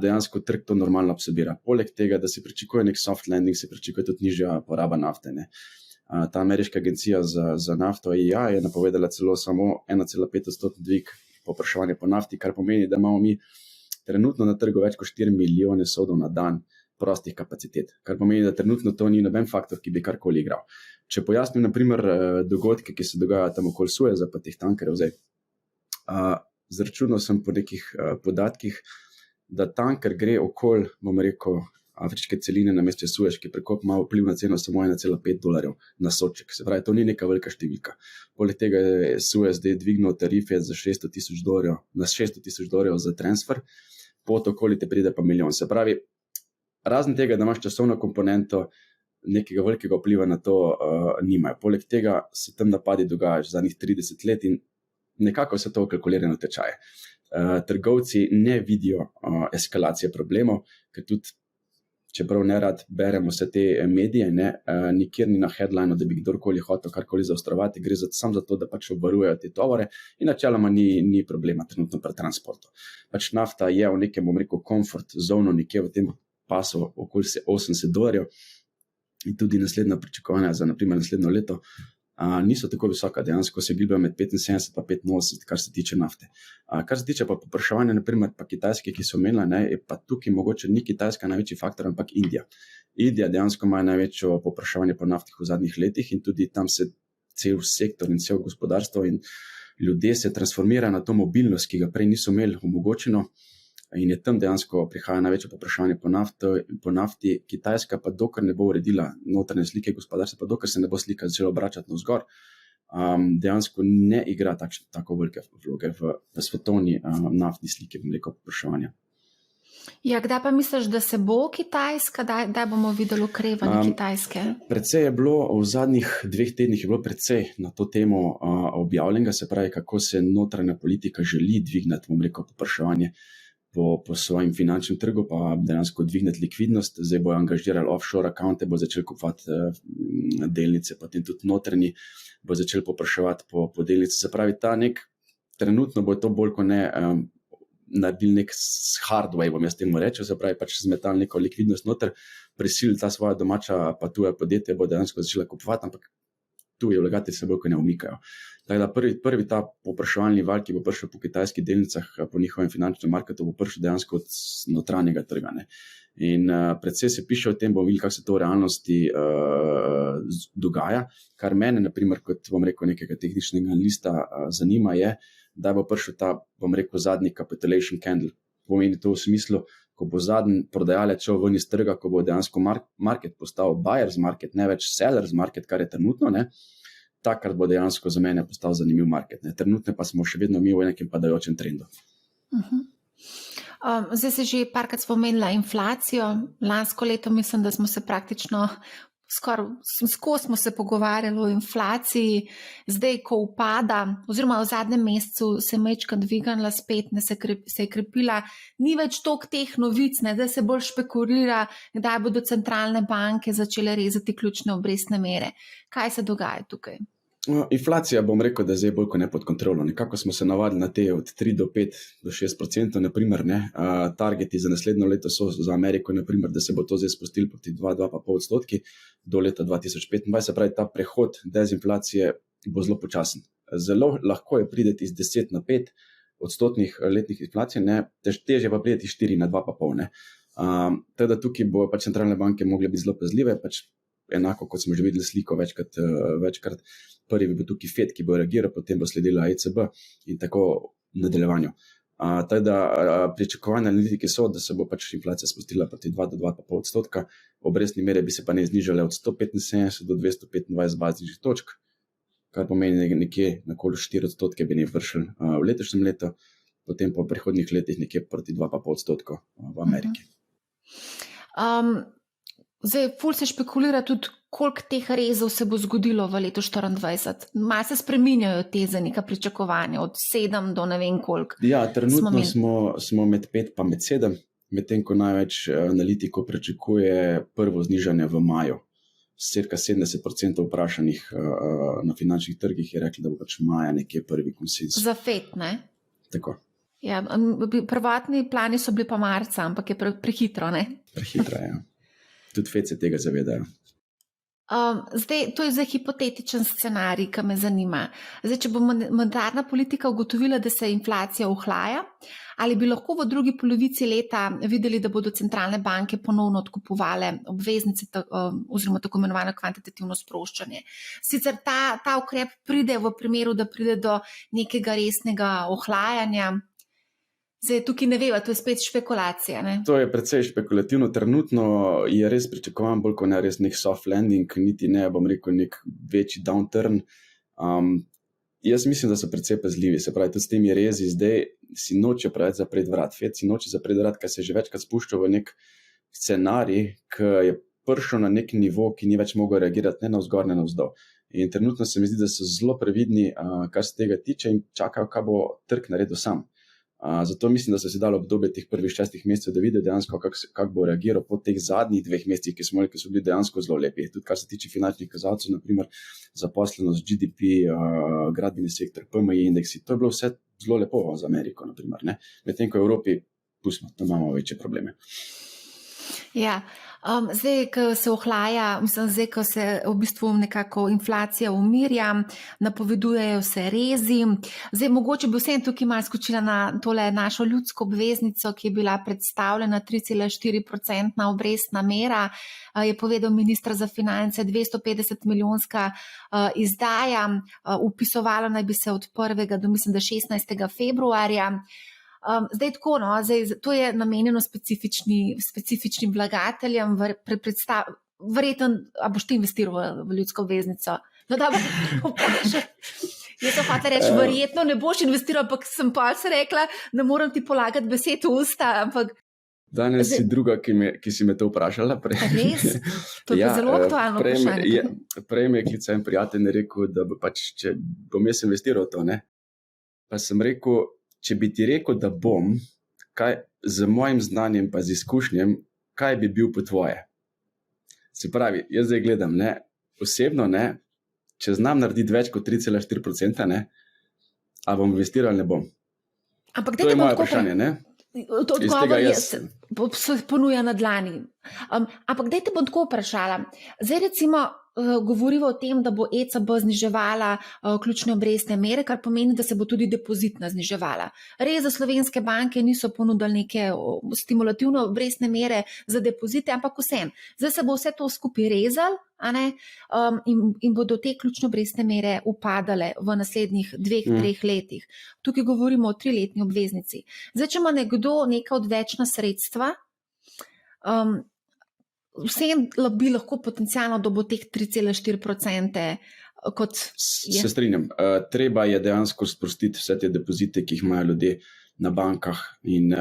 dejansko trg to normalno absorbira. Poleg tega, da se pričakuje nek soft landing, se pričakuje tudi nižja poraba nafte, ne. Ta ameriška agencija za nafto EIA je napovedala celo samo 1,5% dvig povpraševanja po nafti, kar pomeni, da imamo mi trenutno na trgu več kot 4 milijone sodov na dan prostih kapacitet, kar pomeni, da trenutno to ni noben faktor, ki bi karkoli igral. Če pojasnim, na primer, dogodke, ki se dogajajo tam okoli Sueza, pa teh tankerjev zdaj. Zračunal sem po nekih podatkih, da tanker gre okoli, bom rekel, afriške celine na mestu Sueški prekop, ima vpliv na ceno samo $1,5 na sodček. Se pravi, to ni neka velika številka. Poleg tega je Suez zdaj dvignil tarife za $600,000 na $600,000 za transfer, pot okoli te pride pa milijon. Se pravi, razen tega, da imaš časovno komponento, nekega velikega vpliva na to nimajo. Poleg tega se tam napadi dogajajo zadnjih 30 let in nekako se to kalkulirano tečaje. Trgovci ne vidijo eskalacije problemov, ker tudi, čeprav ne rad beremo vse te medije, nikjer ni na headlineu, da bi kdorkoli hotel karkoli zaostrovati, gre samo za to, da pač obvarujejo te tovore in načeloma ni problema trenutno pri transportu. Pač nafta je v nekem, bom rekel, comfort zonu, nekje v tem pasu okoli $80 in tudi naslednja pričakovanja za naprimer naslednjo leto niso tako visoka, dejansko se gibljajo med 75 in 85, kar se tiče nafte. Kar se tiče pa povpraševanja, naprimer pa Kitajske, ki so omenila, je pa tukaj mogoče ni Kitajska največji faktor, ampak Indija. Indija dejansko ima največjo povpraševanje po naftih v zadnjih letih in tudi tam se cel sektor in cel gospodarstvo in ljudje se transformira na to mobilnost, ki ga prej niso imeli omogočeno. In je tam dejansko prihaja največje povpraševanje po nafti. Kitajska pa dokler ne bo uredila notranje slike gospodarstva, pa dokler se ne bo slika začela obračati navzgor, dejansko ne igra tako velike vloge v svetovni naftni sliki, bom rekel, povpraševanja. Ja, kdaj pa misliš, da se bo Kitajska, da bomo videli okrevanje Kitajske? Precej je bilo, v zadnjih 2 tednih je bilo precej na to temo objavljenega, se pravi, kako se notranja politika želi dvigniti, bom rekel, povpraševanje po svojem finančnem trgu, pa dejansko dvigneti likvidnost. Zdaj bojo angažirali offshore accounte, bo začeli kupovati delnice, potem tudi notranji bo začeli popraševati po delnice. Se pravi, trenutno bo to bolj kot ne naredili nek hardware, bom jaz temu rečel, se pravi, pač zmetali neko likvidnost noter, prisilili ta svoja domača pa tuja podjetja, bo dejansko začela kupovati, ampak tuji vlagatelji se bolj kot ne umikajo. Tako da prvi ta povpraševalni val, ki bo prišel po kitajskih delnicah, po njihovem finančnem marketu, bo prišel dejansko od notranjega trga. In predvsej se piše o tem, bomo videli, kako se to v realnosti dogaja. Kar mene, naprimer, kot bom rekel, nekega tehničnega analista zanima je, da bo prišel ta, bom rekel, zadnji capitulation candle. Pomeni to v smislu, ko bo zadnji prodajalec šel ven iz trga, ko bo dejansko market postal buyer's market, ne več seller's market, kar je trenutno, takrat bo dejansko za mene postal zanimiv market. Trenutno pa smo še vedno mi v nekem padajočem trendu. Zdaj se že parkrat spomenila inflacijo. Lansko leto mislim, da smo se praktično skozi smo se pogovarjali o inflaciji. Zdaj, ko upada, oziroma v zadnjem mesecu se majčkeno dvignila spet, se je krepila, ni več toliko teh novic, da se bolj špekulira, kdaj bodo centralne banke začele rezati ključne obrestne mere. Kaj se dogaja tukaj? Inflacija, bom rekel, da je zdaj bolj kot ne pod kontrolo. Nekako smo se navadili na te od 3 do 5 do 6%, naprimer, targeti za naslednjo leto so za Ameriko, naprimer, da se bo to zdaj spustilo proti 2,5% do leta 2025, se pravi, ta prehod dezinflacije bo zelo počasen. Zelo lahko je prideti iz 10 na 5% letnih inflacij, težje pa prideti 4 na 2,5%. Teda tukaj bo pač centralne banke mogle biti zelo pazljive, pač enako kot smo že videli sliko večkrat. Prvi bi bil tukaj FED, ki bo reagiral, potem bo sledila ECB in tako v nadaljevanju. Tako da pričakovanja analitiki so, da se bo pač inflacija spustila proti 2 do 2,5%, obrestne mere bi se pa ne znižale od 175 do 225 baznih točk, kar pomeni nekje nakoli 4% bi ne vršili v letošnjem letu, potem po prihodnjih letih nekje proti 2,5% v Ameriki. Zdaj, ful se špekulira tudi, koliko teh rezov se bo zgodilo v letu 2024. Malo se spreminjajo te za neka pričakovanja, od 7 do ne vem koliko. Ja, trenutno smo med 5 pa med 7, medtem ko največ analitikov pričakuje prvo znižanje v maju. Cirka 70% vprašanih na finančnih trgih je rekli, da bo pač maja nekje prvi konsenzus. Za FED, ne? Tako. Ja, prvotni plani so bili pa marca, ampak je prehitro, ne? Prehitro, ja. Tudi FED se tega zavedajo. Zdaj, to je zdaj hipotetičen scenarij, ki me zanima. Zdaj, če bo monetarna politika ugotovila, da se inflacija ohlaja, ali bi lahko v drugi polovici leta videli, da bodo centralne banke ponovno odkupovale obveznice oziroma tako imenovano kvantitativno sproščanje. Sicer ta ukrep pride v primeru, da pride do nekega resnega ohlajanja. Zdaj, tukaj ne veva, to je spet špekulacija. Ne? To je precej špekulativno. Trenutno je res pričakovan bolj kot ne res nek soft landing, niti ne, bom rekel, nek večji downturn. Jaz mislim, da so precej pazljivi. Se pravi, tudi s temi rezi zdaj si noče preveč zapreti vrat. FED si noče zapreti vrat, kaj se je že večkrat spuščal v nek scenarij, ki je prišel na nek nivo, ki ni več mogel reagirati ne navzgor, ne navzdol. In trenutno se mi zdi, da so zelo previdni, kar se tega tiče in čakajo, kaj bo trg naredil sam. Zato mislim, da so si dali obdobje teh prvih 6 mesecev, da vidijo dejansko, kako bo reagiral po teh zadnjih 2 mesecih, ki so bili dejansko zelo lepi. Tudi kar se tiče finančnih kazalcev, naprimer zaposlenost, GDP, gradbeni sektor, PMI indeksi, to je bilo vse zelo lepo za Ameriko, naprimer, ne. Medtem ko v Evropi, pustimo, tam imamo večje probleme. Ja, zdaj, ko se ohlaja, mislim, zdaj, ko se v bistvu nekako inflacija umirja, napovedujejo se rezi. Zdaj, mogoče bi vsem tukaj malo skočila na tole našo ljudsko obveznico, ki je bila predstavljena 3,4% obrestna mera, je povedal minister za finance, 250 milijonska izdaja, upisovalo naj bi se od 1. do mislim, da 16. februarja. Zdaj tako, no, to je namenjeno specifičnim vlagateljem, verjetno, a boš ti investiral v ljudsko obveznico? No, da vprašaj. Jaz sem hotela reči, verjetno ne boš investiral, ampak sem pa se rekla, ne moram ti polagati besed v usta, ampak... Danes si druga, ki si me to vprašala. Res? To je zelo aktualno vprašanje. Prej me je klical en prijatelj in rekel, da bo pač, če bom jaz investiral to, ne? Pa sem rekel, če bi ti rekel, da bom, z mojim znanjem pa z izkušnjem, kaj bi bil po tvoje? Se pravi, jaz zdaj gledam, ne, osebno, ne, če znam narediti več kot 3,4%, ne, a bom investiral ali ne bom? Ampak to je moje vprašanje, ne? Odgovor se ponuja na dlani. Ampak daj te bom tako vprašala. Zdaj recimo govoriva o tem, da bo ECB zniževala ključne obrestne mere, kar pomeni, da se bo tudi depozitna zniževala. Res za slovenske banke niso ponudili neke stimulativne obrestne mere za depozite, ampak vsem. Zdaj se bo vse to skupaj rezal, a ne? In bodo te ključne obrestne mere upadale v naslednjih 2-3 letih. Tukaj govorimo o 3-letni obveznici. Zdaj, če ima nekdo neka odvečna sredstva, vsem bi lahko potencialno dobo teh 3,4% kot je. Se strinjam. Treba je dejansko sprostiti vse te depozite, ki jih imajo ljudje na bankah in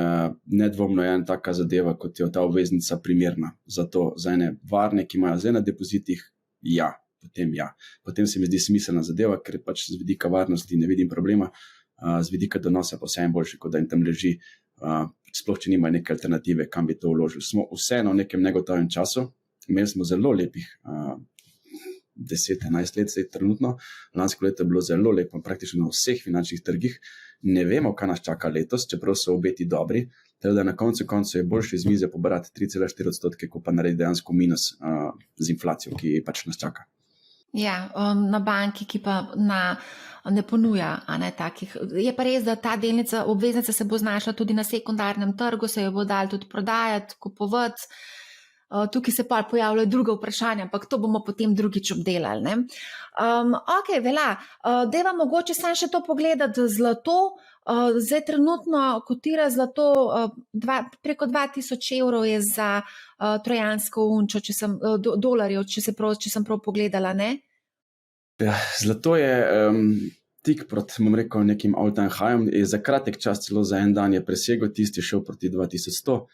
nedvomno je ena taka zadeva, kot je ta obveznica primerna za to, za ene varne, ki imajo zdaj na depozitih, ja, potem ja. Potem se mi zdi smiselna zadeva, ker pač z vidika varnosti ne vidim problema, z vidika donosa pa vseeno boljše, kot da jim tam leži, sploh če nimajo neke alternative, kam bi to vložili. Smo vseeno v nekem negotovem času, imeli smo zelo lepih 10-11 let zdaj trenutno, lansko leto je bilo zelo lepo praktično na vseh finančnih trgih, ne vemo, kaj nas čaka letos, čeprav so obeti dobri, tako da na koncu je boljše iz mize pobrati 3,4%, ko pa naredi dejansko minus z inflacijo, ki pač nas čaka. Ja, na banki, ki pa ne ponuja takih. Je pa res, da ta delnica, obveznica se bo znašla tudi na sekundarnem trgu, se jo bo dal tudi prodajati, kupovati. Tukaj se pa pojavljajo druga vprašanja, ampak to bomo potem drugič obdelali. Ne? Ok, velja. Deva mogoče sam še to pogledati zlato. Zdaj trenutno kotira zlato preko 2000 evrov je za trojansko unčo, dolarjev, če sem prav pogledala, ne? Ja, zlato je tik proti, bom rekel, nekim all-time high-om. Za kratek čas, celo za en dan je presegel, tisti je šel proti 2100.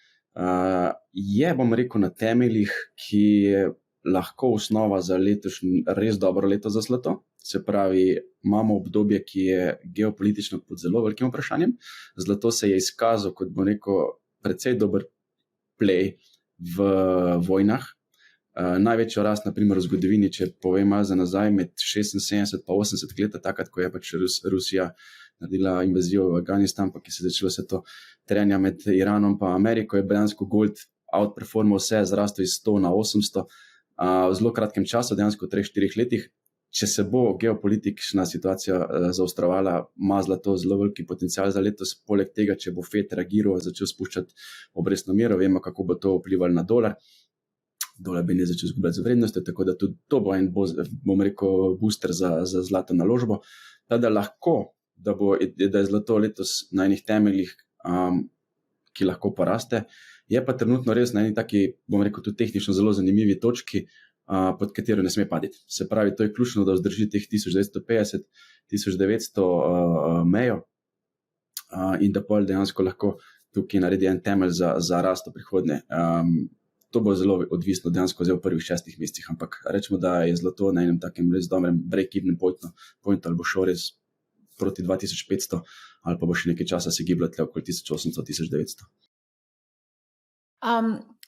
Je, bom rekel, na temeljih, ki je lahko osnova za letošnje res dobro leto za zlato. Se pravi, imamo obdobje, ki je geopolitično pod zelo velikim vprašanjem. Zlato se je izkazal kot, bom rekel, precej dober play v vojnah. Največjo rast, na primer, v zgodovini, če povem malo za nazaj, med 76 pa 80 leta, takrat, ko je pač Rusija naredila invazijo v Afganistan, pa ki se začelo vse to trenja med Iranom pa Ameriko, je dejansko gold outperformal vse, zrastel iz 100 na 800 v zelo kratkem času, dejansko v 3-4 letih. Če se bo geopolitična situacija zaostrovala, ima zlato zelo veliki potencial za letos. Poleg tega, če bo Fed reagiral, začel spuščati obrestno mero, vemo, kako bo to vplivalo na dolar. Dolar bi ne začel izgubljati z vrednostjo, tako da tudi to bo bom rekel, booster za zlato naložbo. Da lahko, da je zlato letos na enih temeljih, ki lahko poraste, je pa trenutno res na eni taki, bom rekel, tudi tehnično zelo zanimivi točki, pod katero ne sme paditi. Se pravi, to je ključno, da vzdrži teh 1950, 1900 mejo in da pol dejansko lahko tukaj naredi en temelj za rast v prihodnje. To bo zelo odvisno dejansko zdaj v prvih 6 mesecih, ampak rečemo, da je zlato na enem takem res dobrem break-even pointu, ali bo šel res proti 2500, ali pa bo še nekaj časa se gibljati tle okoli 1800-1900.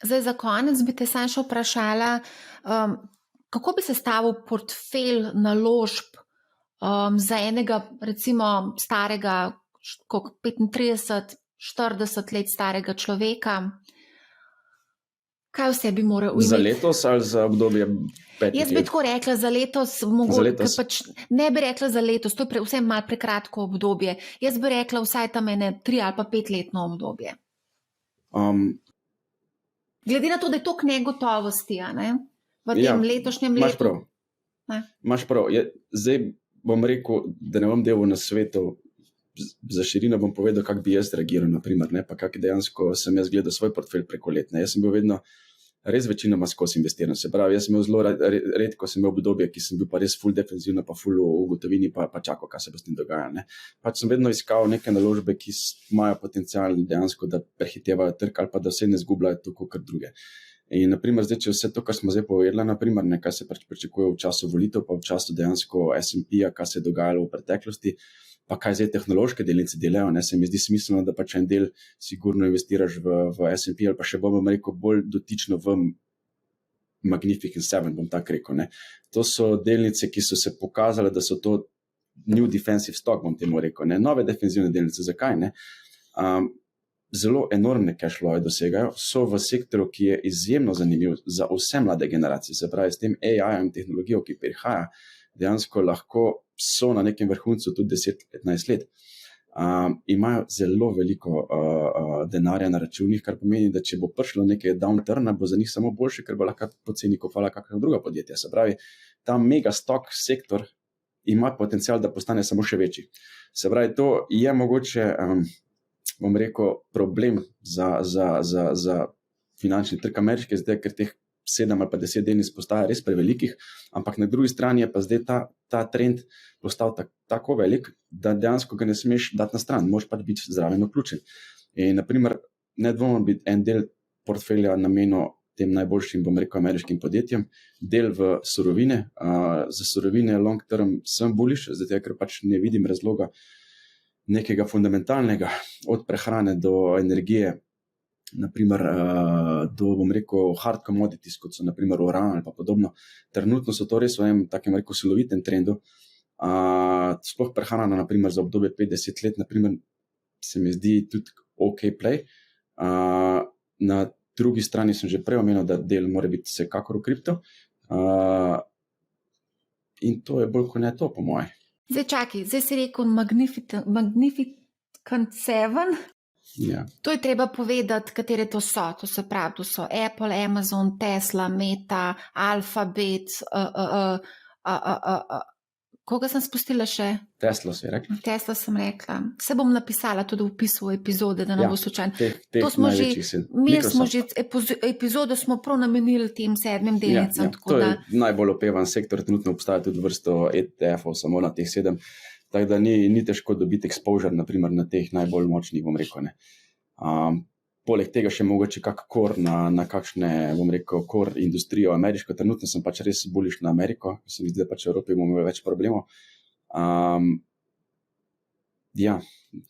Zdaj za konec bi te sam še vprašala, kako bi sestavil portfelj naložb za enega recimo starega 35-40 let starega človeka? Kaj vse bi moral imeti? Za letos ali za obdobje 5 let? Jaz bi tako rekla za letos, pač ne bi rekla za letos, to je vse malo prekratko obdobje. Jaz bi rekla vsaj tam 3 ali pa 5 letno obdobje. Glede na to, da je toliko negotovosti, v tem letošnjem letu. Imaš prav. Zdaj bom rekel, da ne bom delal na svetu, za širino bom povedal, kako bi jaz reagiral, naprimer, pa kako dejansko sem jaz gledal svoj portfelj preko let. Jaz sem bil vedno res večinoma skozi investiran. Se pravi, jaz sem imel zelo redko sem imel obdobje, ki sem bil pa res full defenzivno, pa full v gotovini, pa čakal, kaj se bo s tem dogajalo. Pač sem vedno iskal neke naložbe, ki imajo potencial dejansko, da prehitevajo trg ali pa da vse ne zgubljajo tako kot druge. In naprimer, zdaj, če vse to, kar smo zdaj povedali, naprimer, kaj se pričakuje v času volitev, pa v času dejansko S&P-ja, kaj se je dogajalo v preteklosti, pa kaj zdaj tehnološke delnice delajo, se mi zdi smiselno, da pač en del sigurno investiraš v S&P ali pa še bom rekel bolj dotično v Magnificent Seven, bom tako rekel. To so delnice, ki so se pokazale, da so to new defensive stock, bom temu rekel. Nove defensivne delnice, zakaj? Zelo enormne cash flowe dosegajo, so v sektoru, ki je izjemno zanimiv za vse mlade generacije, se pravi s tem AI-em, tehnologijo, ki prihaja, dejansko lahko so na nekem vrhuncu tudi 10-15 let. Imajo zelo veliko denarja na računih, kar pomeni, da če bo prišlo nekaj downturna, bo za njih samo boljše, ker bo lahko poceni kupovala kakšna druga podjetja. Se pravi, ta mega stock sektor ima potencial, da postane samo še večji. Se pravi, to je mogoče, bom rekel, problem za finančni trg ameriški, zdaj, ker teh 7 ali pa 10 delnic postaja res prevelikih, ampak na drugi strani je pa zdaj ta trend postal tako velik, da dejansko ga ne smeš dati na stran, moraš pač biti zraven vključen. In naprimer, nedvomno bi en del portfelja namenil tem najboljšim, bom rekel, ameriškim podjetjem, del v surovine. Za surovine long term sem bullish, zato ker pač ne vidim razloga nekega fundamentalnega, od prehrane do energije, naprimer do, bom rekel, hard commodities, kot so naprimer uran ali pa podobno. Trenutno so to res v enem takem, rekel, silovitem trendu. Sploh prehrana, naprimer, za obdobje 50 let, naprimer, se mi zdi tudi ok play. Na drugi strani sem že prej omenil, da del mora biti vsekakor v kripto. In to je bolj kot ne to, po moje. Zdaj čakaj, zdaj si rekel Magnificent Seven. Ja. To je treba povedati, katere to so. To se pravi, to so Apple, Amazon, Tesla, Meta, Alphabet, koga sem spustila še? Tesla si rekla. Tesla sem rekla. Vse bom napisala tudi v opisu epizode, da ne bo slučajno. To smo že, epizodo smo prav namenili tem 7 delnicam. Ja. To je najbolj opevan sektor, trenutno obstaja tudi vrsto ETF-ov, samo na teh 7. Tako da ni težko dobiti exposure, naprimer na teh najbolj močnih, bom rekel. Poleg tega še mogoče kak kor na kakšne, bom rekel, kor industrijo ameriško. Trenutno sem pač res bullish na Ameriko, ker se mi zdi, da pač v Evropi bomo imeli več problemov. Ja,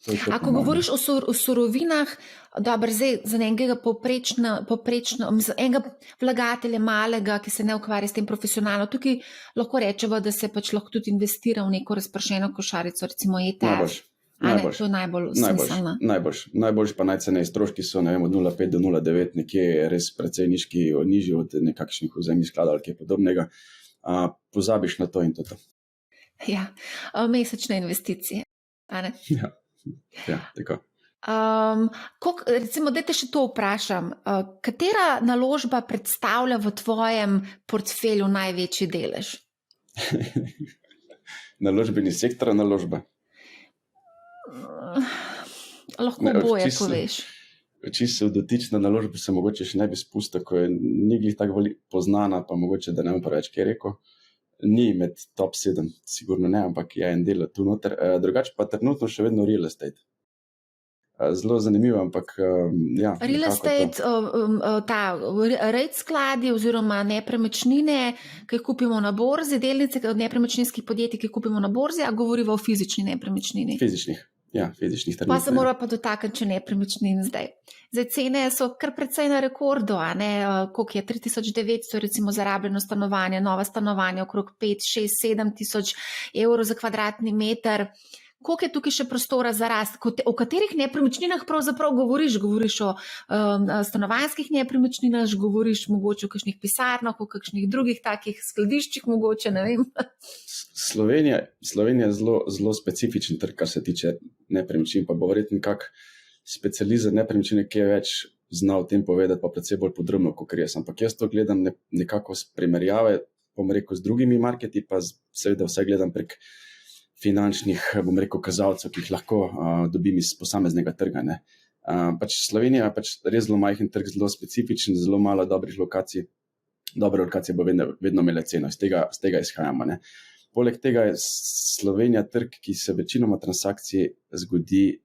to je to. Ako govoriš o surovinah, dobro, zdaj za enega enega vlagatelja malega, ki se ne ukvarja s tem profesionalno, tukaj lahko rečemo, da se pač lahko tudi investira v neko razpršeno košarico, recimo ETF. To je najbolj smiselno. Najboljši pa najceneji stroški so, ne vem, od 0,5 do 0,9, nekje res precej nižji od nekakšnih vzajemnih skladov ali kaj podobnega. Pozabiš na to in to. Ja, mesečne investicije. Ja, tako. Recimo, dajte še to vprašam. Katera naložba predstavlja v tvojem portfelju največji delež? Naložbeni sektor, naložba? Lahko boje poveš. Čisto dotična naložba se mogoče še ne bi spustil, ko je ni tako poznana, pa mogoče, da ne bom preveč kaj rekel. Ni med top 7, sigurno ne, ampak je en del tu noter. Drugače pa trenutno še vedno real estate. Zelo zanimivo, ampak ja. Real estate, REIT skladi oziroma nepremičnine, ki jih kupimo na borzi, delnice od nepremičninskih podjetij, ki jih kupimo na borzi, a govoriva o fizični nepremičnini? Fizičnih trenutno. Pa se mora pa dotakniti še nepremičnin zdaj. Zdaj cene so kar precej na rekordu, koliko je 3900 recimo zarabljeno stanovanje, nova stanovanja okrog 5, 6, 7 tisoč evrov za kvadratni meter. Koliko je tukaj še prostora za rast? O katerih nepremičninah pravzaprav govoriš? Govoriš o stanovanjskih nepremičninah, govoriš mogoče o kakšnih pisarnah, o kakšnih drugih takih skladiščih mogoče, ne vem. Slovenija je zelo specifičen trg, kar se tiče nepremičnin, pa bo verjetno kak specializt za nepremičnine, ki je več znal o tem povedati, pa predvsej bolj podrobno, kot jaz. Ampak jaz to gledam nekako s primerjave, bom rekel, z drugimi marketi, pa seveda vse gledam prek finančnih, bom rekel, kazalcev, ki jih lahko dobim iz posameznega trga. Slovenija je pač res zelo majhen trg, zelo specifičen, zelo malo dobrih lokacij. Dobre lokacije bo vedno imele ceno, z tega izhajamo. Poleg tega je Slovenija trg, ki se večinoma transakcij zgodi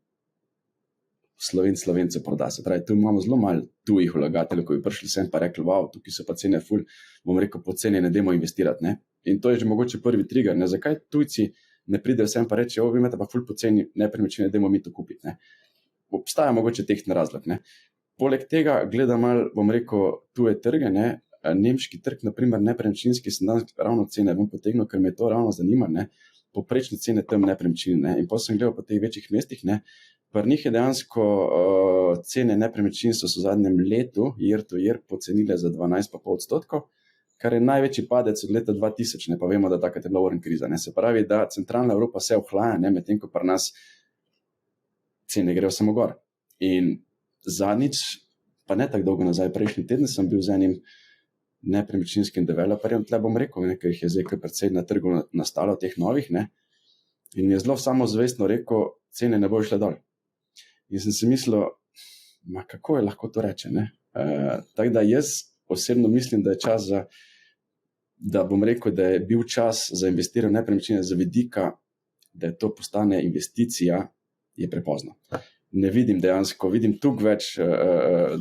Slovencev proda. Se pravi, tu imamo zelo malo tujih vlagateljev, ko bi prišli sem pa rekli, wow, tukaj so pa cene ful, bom rekel, poceni, ne dajmo investirati. In to je že mogoče prvi trigger. Zakaj tujci ne pridejo sem pa reči, vi imate pa ful poceni nepremičnine, dajmo mi to kupiti. Obstaja mogoče tehten razlog. Poleg tega gledam malo, bom rekel, tuje trge, nemški trg, naprimer nepremičninski, sem danes ravno cene bom potegnil, ker me to ravno zanima, poprečne cene tam nepremičnine. In potem sem gledal po teh večjih mestih, pri njih je dejansko cene nepremičnin so v zadnjem letu, year to year, pocenile za 12,5%, kar je največji padec od leta 2000, pa vemo, da takrat je bila oren kriza. Se pravi, da centralna Evropa se ohlaja, medtem ko pri nas cene grejo samo gor. In zadnjič, pa ne tako dolgo nazaj, prejšnji teden sem bil z enim nepremičninskim developerjem, tle bom rekel, ker jih je zdaj kar precej na trgu nastalo teh novih, in je zelo samozavestno rekel, cene ne bo šle dol. In sem si mislil, kako je lahko to reče. Tako da jaz osebno mislim, da je čas da bom rekel, da je bil čas za investiranje v nepremičnine z vidika, da je to postane investicija, je prepozno. Ne vidim dejansko, vidim tukaj več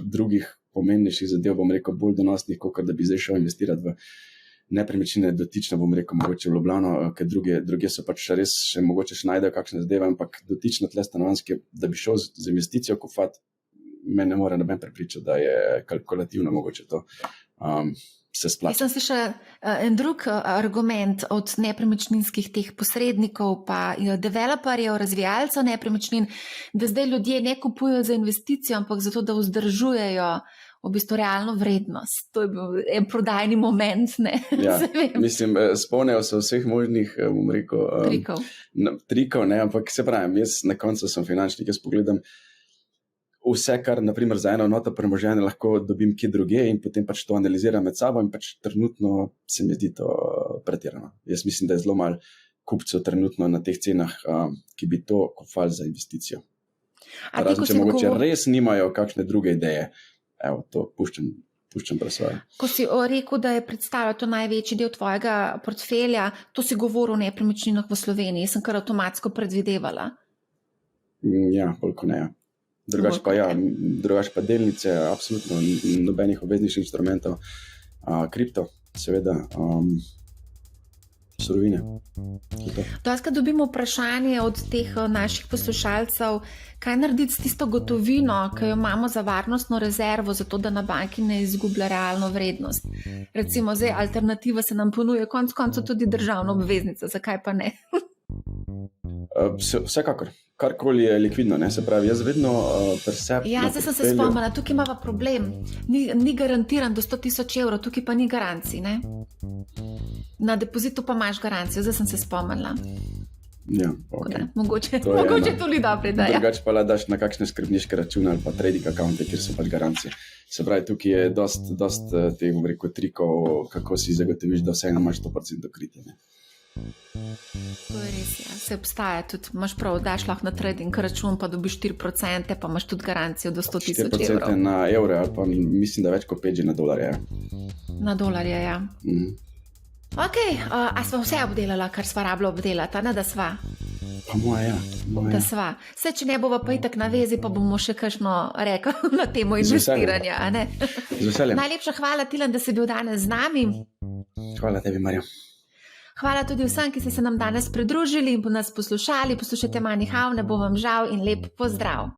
drugih pomembnejših zadev, bom rekel, bolj donosnih, kot da bi zdaj šel investirati v nepremičnine dotično, bom rekel, mogoče v Ljubljano, ker druge so pač res še mogoče še najdejo kakšne zadeve, ampak dotično tle stanovanjske, da bi šel z investicijo kupovat, me ne more noben prepričati, da je kalkulativno mogoče to se splača. Jaz sem slišala en drug argument od nepremičninskih teh posrednikov, pa developerjev, razvijalcev nepremičnin, da zdaj ljudje ne kupujejo za investicijo, ampak zato, da vzdržujejo v bistvu realno vrednost. To je bil en prodajni moment. Ja, mislim, spomnijo se vseh možnih, bom rekel, trikov, ampak se pravim, jaz na koncu sem finančnik, jaz pogledam vse, kar naprimer za eno noto premoženja lahko dobim kje druge in potem pač to analiziram med sabo in pač trenutno se mi zdi to pretirano. Jaz mislim, da je zelo malo kupcev trenutno na teh cenah, ki bi to kupovali za investicijo. Razen, če mogoče res nimajo kakšne druge ideje. Evo, to puščam presvoje. Ko si rekel, da je predstavljal to največji del tvojega portfelja, to si govoril o nepremičninah v Sloveniji, sem kar avtomatsko predvidevala. Ja, koliko ne. Drugač pa delnice, absolutno nobenih obvezniških instrumentov, kripto, seveda, surovine. Dostikrat dobimo vprašanje od teh naših poslušalcev, kaj narediti s tisto gotovino, ki jo imamo za varnostno rezervo, zato da na banki ne izgublja realno vrednost. Recimo, zdaj alternativa se nam ponuje, konec koncev tudi državna obveznica, zakaj pa ne? Vsekakor. Karkoli je likvidno, ne? Se pravi, jaz vedno Ja, zdaj sem se spomnila, tukaj imamo problem. Ni garantiran do 100.000 evrov, tukaj pa ni garancij, ne? Na depozitu pa imaš garancijo, zdaj sem se spomnila. Ja, okay. Mogoče tudi dobre, da je. Drugače pa daš na kakšne skrbniške račune ali pa trading accounte, kjer so pač garancije. Se pravi, tukaj je dost teh, bom rekel, trikov, kako si zagotoviš, da vseeno imaš 100% kritje, ne? To je res, ja. Se obstaja tudi, imaš prav, daš lahko na trading račun, pa dobiš 4%, pa imaš tudi garancijo do 100.000 evrov. 4% na evre, ali pa mislim, da več kot 5 že na dolarje. Na dolarje, ja. Ok, a sva vse obdelala, kar sva rabila obdelati, ne da sva? Pa moja. Da sva. Vse, če ne bova pa itak na vezi, pa bomo še kakšno rekli na temo investiranja, a ne? Z veseljem. Najlepša hvala, Tilen, da si bil danes z nami. Hvala tebi, Marja. Hvala tudi vsem, ki ste se nam danes pridružili in nas poslušali. Poslušajte Money How, ne bo vam žal in lep pozdrav.